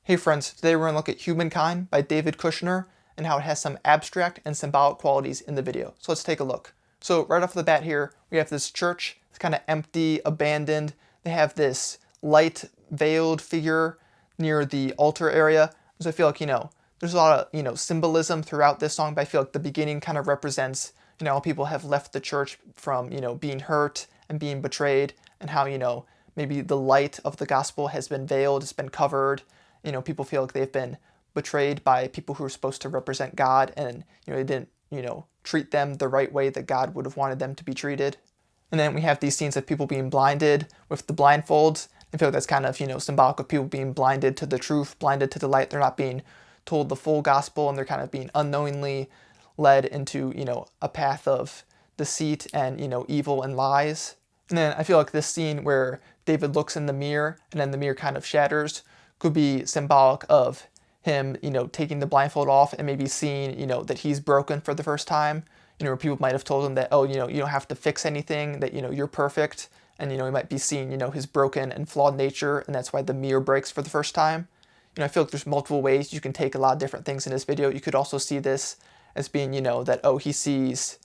Hey friends, today we're going to look at Humankind by David Kushner and how it has some abstract and symbolic qualities in the video. So let's take a look. So right off the bat here, we have this church. It's kind of empty, abandoned. They have this light veiled figure near the altar area. So I feel like, there's a lot of, symbolism throughout this song, but I feel like the beginning kind of represents, how people have left the church from, being hurt and being betrayed, and how, maybe the light of the gospel has been veiled, it's been covered. People feel like they've been betrayed by people who are supposed to represent God, and they didn't, treat them the right way that God would have wanted them to be treated. And then we have these scenes of people being blinded with the blindfolds. I feel like that's kind of, symbolic of people being blinded to the truth, blinded to the light. They're not being told the full gospel, and they're kind of being unknowingly led into, a path of deceit and, evil and lies. And then I feel like this scene where David looks in the mirror and then the mirror kind of shatters could be symbolic of him, taking the blindfold off and maybe seeing, that he's broken for the first time. Where people might have told him that, oh, you don't have to fix anything, that, you're perfect. And, he might be seeing, his broken and flawed nature, and that's why the mirror breaks for the first time. I feel like there's multiple ways you can take a lot of different things in this video. You could also see this as being, that, oh, he sees,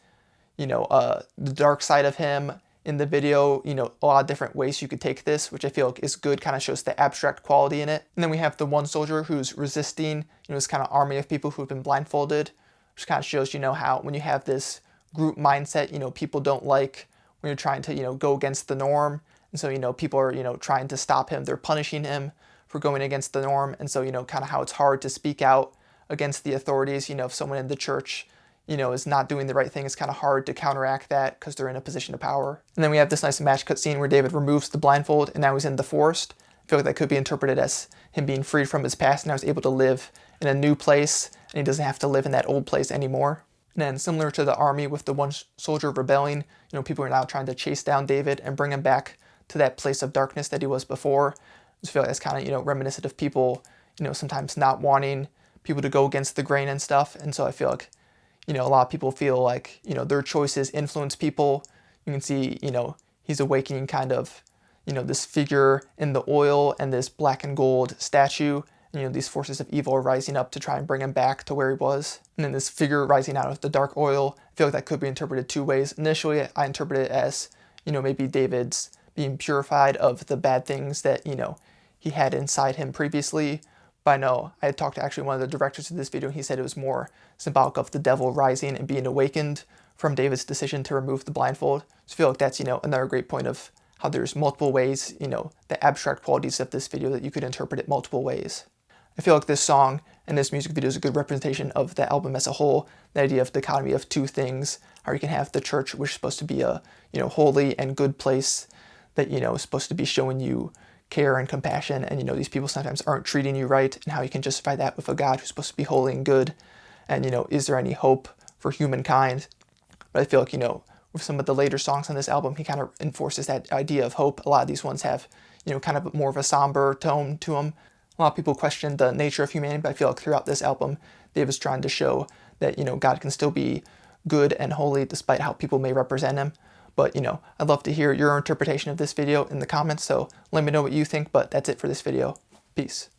the dark side of him in the video, a lot of different ways you could take this, which I feel like is good, kind of shows the abstract quality in it. And then we have the one soldier who's resisting, this kind of army of people who've been blindfolded, which kind of shows, how when you have this group mindset, people don't like when you're trying to, go against the norm. And so, people are, trying to stop him. They're punishing him for going against the norm. And so, kind of how it's hard to speak out against the authorities. If someone in the church is not doing the right thing, it's kind of hard to counteract that because they're in a position of power. And then we have this nice match cut scene where David removes the blindfold and now he's in the forest. I feel like that could be interpreted as him being freed from his past and now he's able to live in a new place, and he doesn't have to live in that old place anymore. And then similar to the army with the one soldier rebelling, people are now trying to chase down David and bring him back to that place of darkness that he was before. I just feel like that's kind of, reminiscent of people, sometimes not wanting people to go against the grain and stuff. And so I feel like, a lot of people feel like, their choices influence people. You can see, he's awakening kind of, this figure in the oil and this black and gold statue. And, these forces of evil are rising up to try and bring him back to where he was. And then this figure rising out of the dark oil, I feel like that could be interpreted two ways. Initially, I interpret it as, maybe David's being purified of the bad things that, he had inside him previously. But I know I had talked to actually one of the directors of this video, and he said it was more symbolic of the devil rising and being awakened from David's decision to remove the blindfold. So I feel like that's, another great point of how there's multiple ways, the abstract qualities of this video that you could interpret it multiple ways. I feel like this song and this music video is a good representation of the album as a whole, the idea of dichotomy of two things, how you can have the church, which is supposed to be a, holy and good place that, is supposed to be showing you care and compassion, and these people sometimes aren't treating you right, and how you can justify that with a God who's supposed to be holy and good, and is there any hope for humankind? But I feel like, with some of the later songs on this album, he kind of enforces that idea of hope. A lot of these ones have, kind of more of a somber tone to them. A lot of people question the nature of humanity, but I feel like throughout this album, David's trying to show that, God can still be good and holy despite how people may represent him. But, I'd love to hear your interpretation of this video in the comments, so let me know what you think, but that's it for this video. Peace.